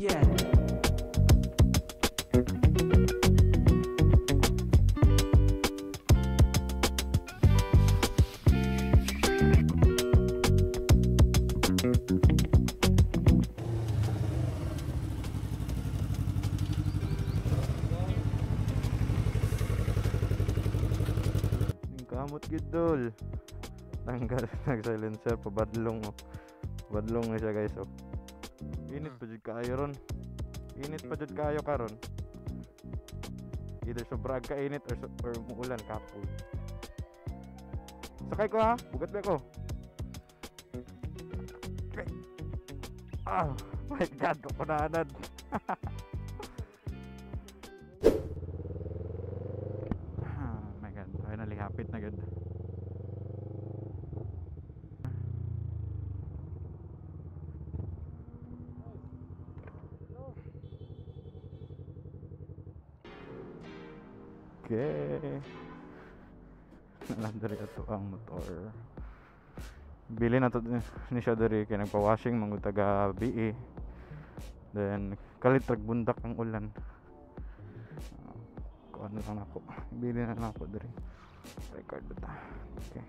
Yeah. Kamot gidol. Tanggal nag-silencer pa badlong oh. Badlong na siya guys oh. Init pa jud kaayo ron. Init pa jud kaayo karon. Either sobrang ka init or muulan kapoy. Sakay ko ha, bugat ba ko? Okay. Oh my god, kunaanad. Finally hapit na gud. Okay. Nalandari ato ang motor. Bili na to ni siya diri kay nagpa-washing mangud taga BE. Then kalit bundak ang ulan. Ano lang ako. Bili na lang ako diri. Record ta. Okay.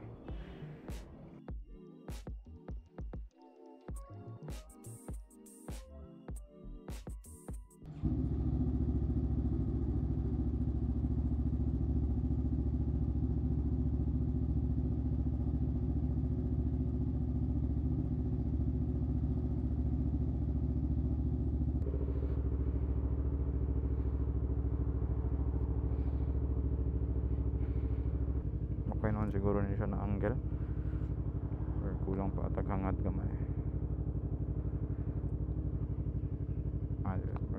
Okay naman siguro ni siya na angle or kulang pa taghangad gamay.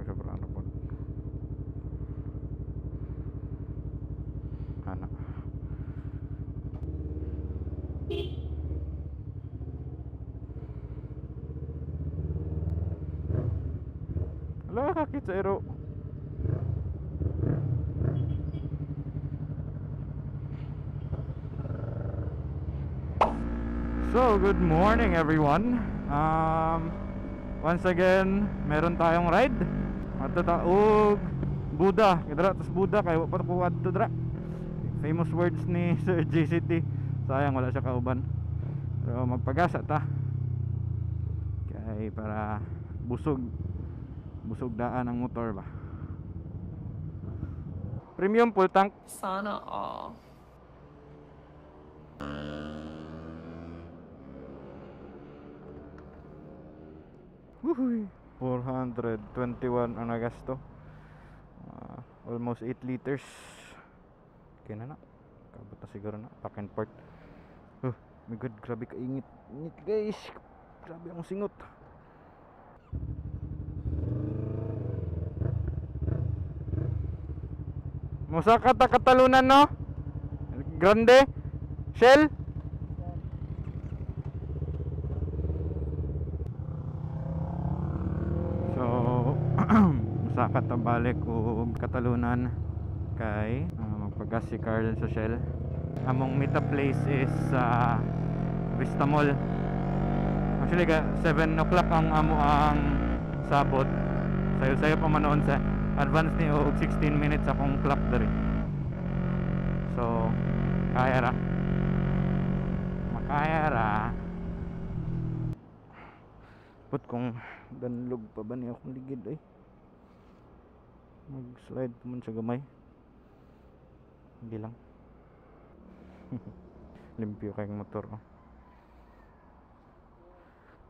Sobrang ano po ana ala kakit sa ero. So, good morning everyone. Once again, meron tayong ride. Ato taog Buda, kadra tas Buda kay wa pa ko adto dra. Famous words ni Sir JCT. Sayang wala siya kauban. Pero magpagasa ta. Kay para busog daan ang motor ba. Premium full tank. Sana all. Woohoo! 421 ang nagasto. Almost 8 liters. Okay na. Kabot na siguro na. Pack and port. Oh my god, grabe ka ingit. Ingit guys. Grabe ang singot. Musa ka ta katalunan no? Grande? Shell? Sakat ta balik og katalunan kay magpagas si Carl sa Shell. Among meet up place is Vista Mall. Actually 7 o'clock ang amo ang sabot. Sayo pa manoon sa advance ni og 16 minutes akong clock diri. So kaya ra. Makaya ra. Put kung danlog pa ba niya akong ligid ay. Mag-slide naman sa gamay. Hindi lang. Limpyo kayong motor oh.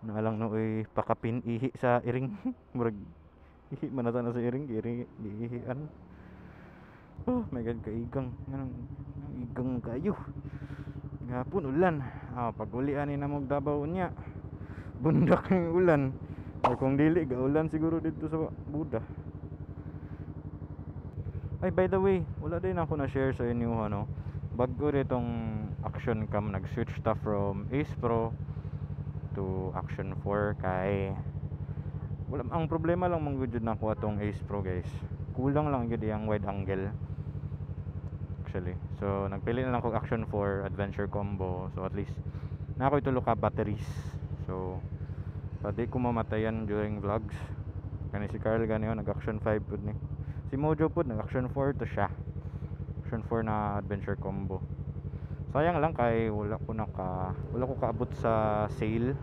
Naalang na pakapin ihi sa iring. Murag ihi manata na sa iring. Ihian. Oh my god, kaigang. Igang kayo. Gapon ulan. Pag-ulian ni na Davao niya. Bundak ng ulan. Or kung dili gaulan siguro dito sa Buda. Ay, by the way, wala din ako na-share sa inyo ano. Bago ditong Action Cam, nag-switch ta from Ace Pro to Action 4 kay wala ang problema lang manggudjud nako atong Ace Pro guys. Kulang lang gyud yang wide angle. Actually. So, nagpili na lang ko Action 4 Adventure Combo. So, at least na ako itulo ka batteries. So, pwede ko mamatayan during vlogs. Kani si Carl gani nag action 5 pud ni. Si Mojo pud nag action 4 to siya. Action 4 na adventure combo. Sayang lang kay wala ko kaabot sa sale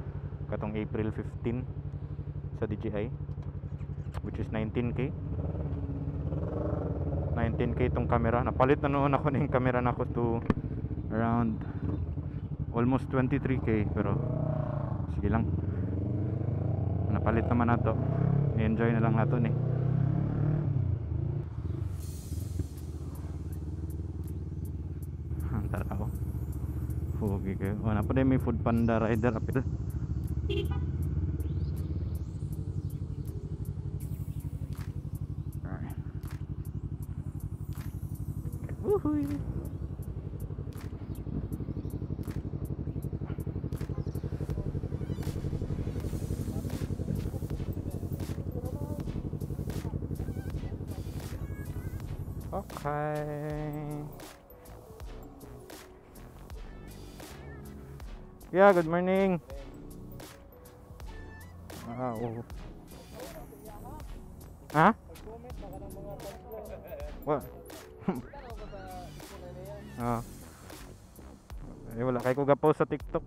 katong April 15 sa DJI, which is 19k. 19k tong camera. Napalit na noon ako ning camera nako to around almost 23k, pero sige lang. Napalit naman nato. I-enjoy na lang nato ni. Tara ako. Fugi kayo. O, na pa may food panda rider apit. Alright. Woohoo! Okay. Yeah, good morning. Oh. Ha? What? Wala kay ko gapost sa TikTok.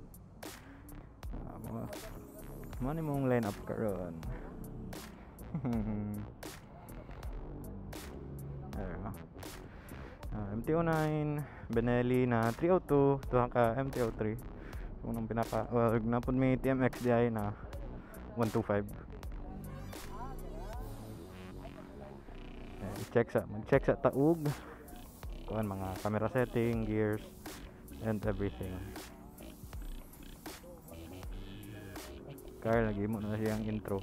Mani mong line up karon. MT-09 Benelli na 302 tuha ka MT-03. Unang pinaka napod may TMXDI na 125. Mag-check sa taug kuan mga camera setting, gears and everything. Carl lagi mo na siyang intro.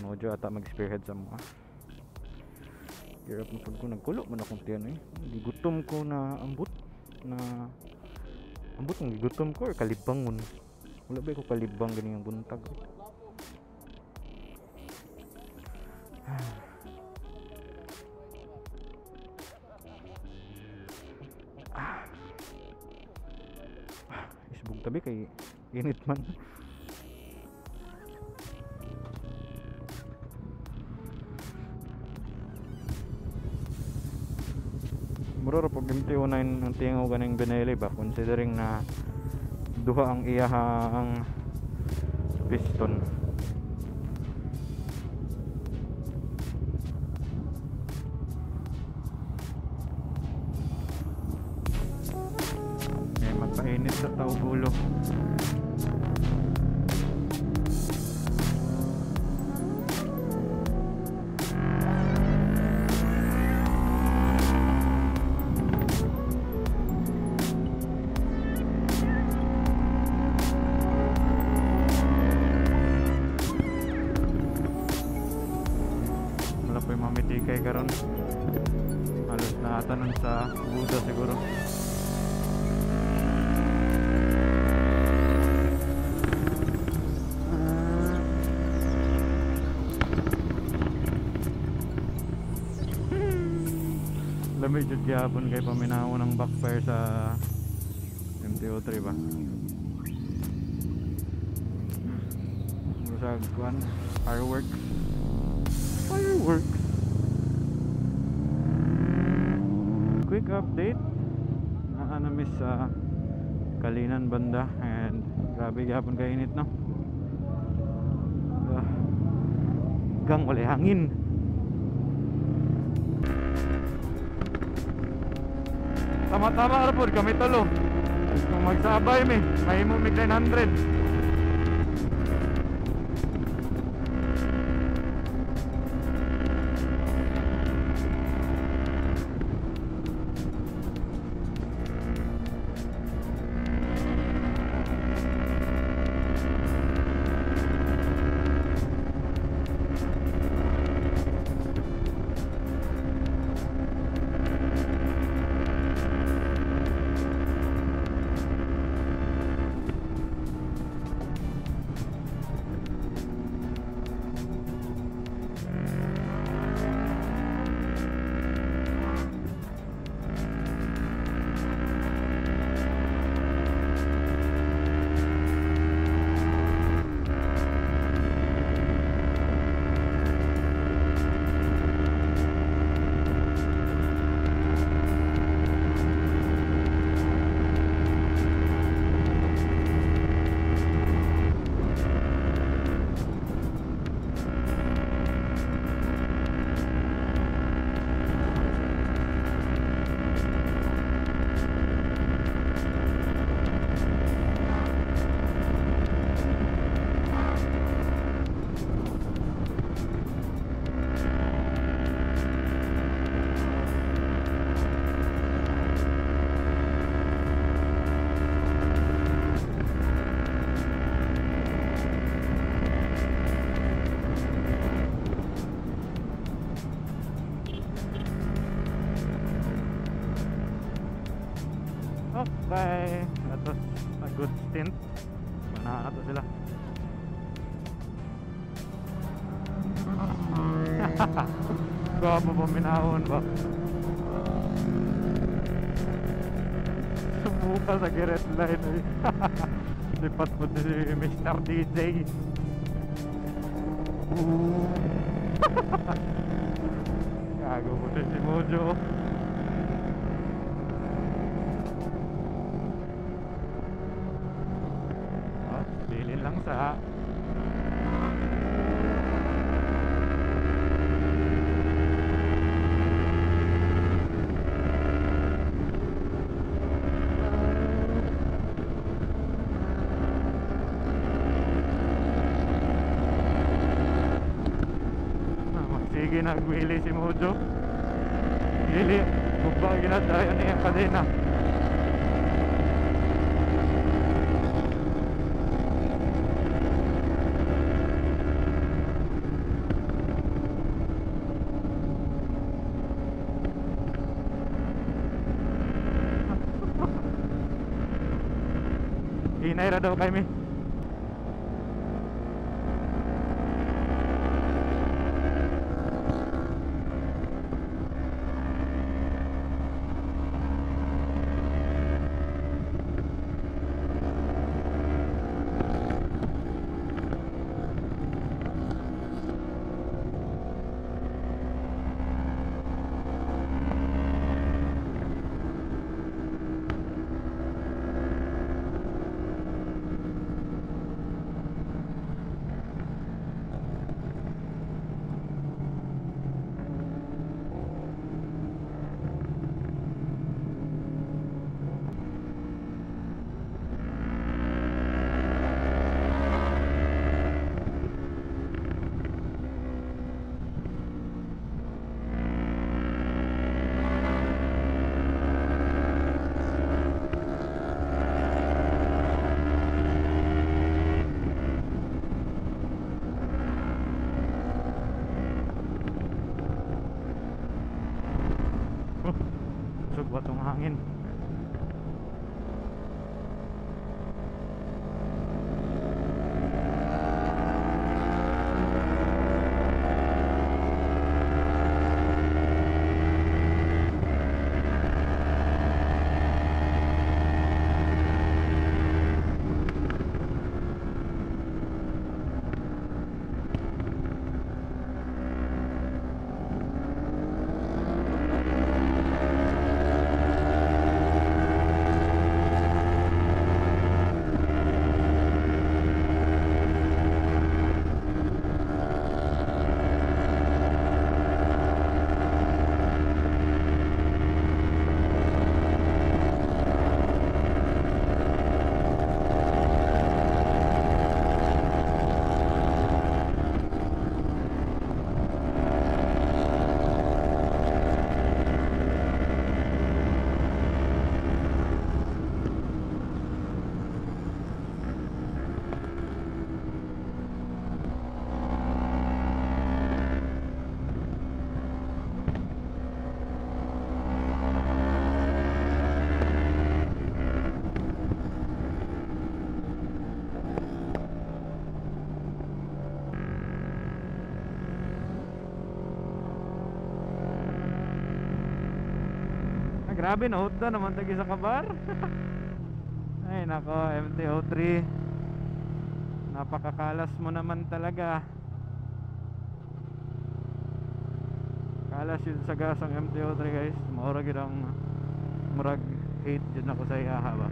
Mojo ata mag-spearhead sa mga. Gear up na po ko, nagkulo man akong tiyan eh. Gigutom ko na ambot ang gigutom ko or kalibangon. Wala ba ko kalibang ganyan buntag. Isbog tabi kay init man. Mura pag MT-09 ang tingaw ganing Benelli ba, considering na duha ang iyahang piston. Magpainit sa taubulo. Mamitikay karon. Halos na atanon sa Buda siguro. Lamig jud gyapon kay paminaw ng backfire sa MT-03 ba. Sa kuan fireworks. Quick update na miss sa Kalinan banda, and grabe gyapon kay init no. Gang wala hangin. Tama-tama ra pod kami tulo. Kung magsabay mi, mahimo mig 900. Okay, that was a good stint. Manahan na to sila. Gwapo pa minahon ba? Sumuka sa red line eh. Lipat mo si Mr. DJ. Gago mo din si Mojo. Bilin lang sa sige, nagwili si Mojo. Gili, bugba ginadayo niya ang kadena. Hinay ra daw kami. Sugwa tong hangin. Grabe, nahuda naman tagi sa kabar. Ay nako, MT-03, napakakalas mo naman talaga. Kalas yun sa gasang MT-03 guys. Maurag yun ang murag hate yun ako sa ihaha ba.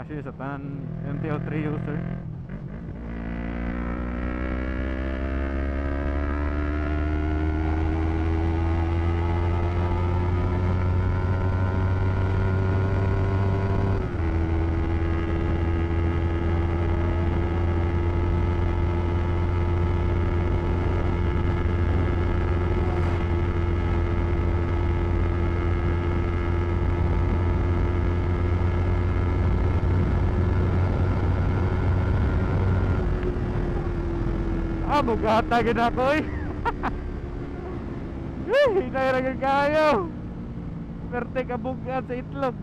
Actually sa tanan MT-03 user. Bugata gid ako eh. Hinay ra gid kayo. Perte ka bugat sa itlog.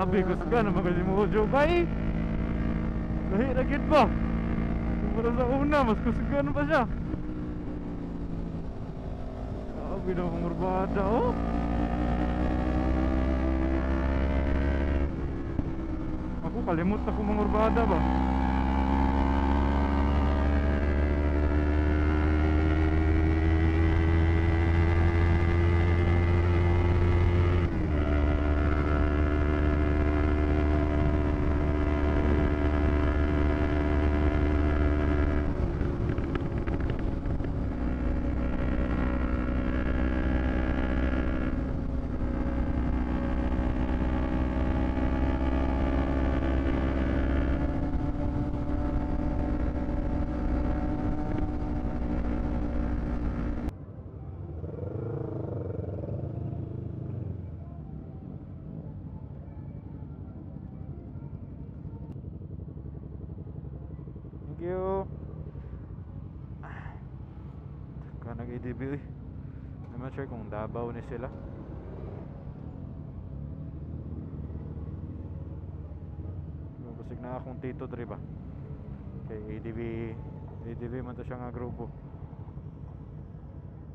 Grabe, kusga naman kasi mo Jobay. Lahi na gid ba? Para sa una, mas kusga na pa siya. Grabe na mga urbada, oh. Ako kalimot ako mga urbada ba? Thank you. Ka nag-ADB eh. I'm not sure kung Davao ni sila. Busig na akong tito dre ba. Kay ADB man to siya nga grupo.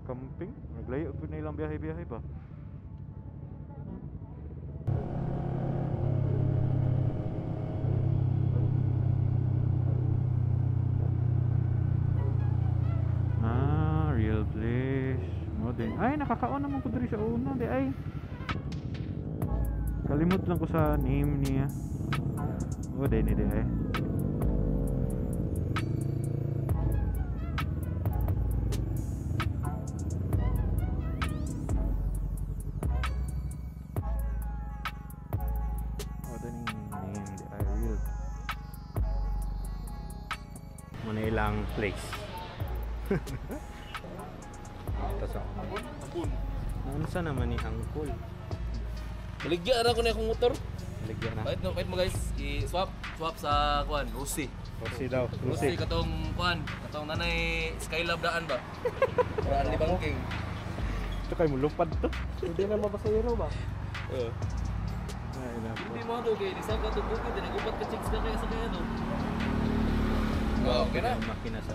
Camping? Naglayo po na ilang biyahe-biyahe ba? Real place. Mo din. Ay, nakakaon naman ko diri sa una, di ay. Kalimot lang ko sa name niya. Oh, di ay. Oh, di name di ay real. Muna ilang place. Tapos Apun. naunsa naman ni Angkol. Baligya ra ko na akong motor. Ligyan na. Wait mo guys, i-swap sa kuan, Rusi. Rusi daw. Rusi katong kuan, katong nanay Skylab daan ba? Para ni banking. Ito kayo mo lupad to. Hindi na mapasayro ba? Oo. Ay na po. Hindi mo do kay di sa ka to bukid, dinagupat ka chicks ka kaya sa kaya no. Okay na. Makina sa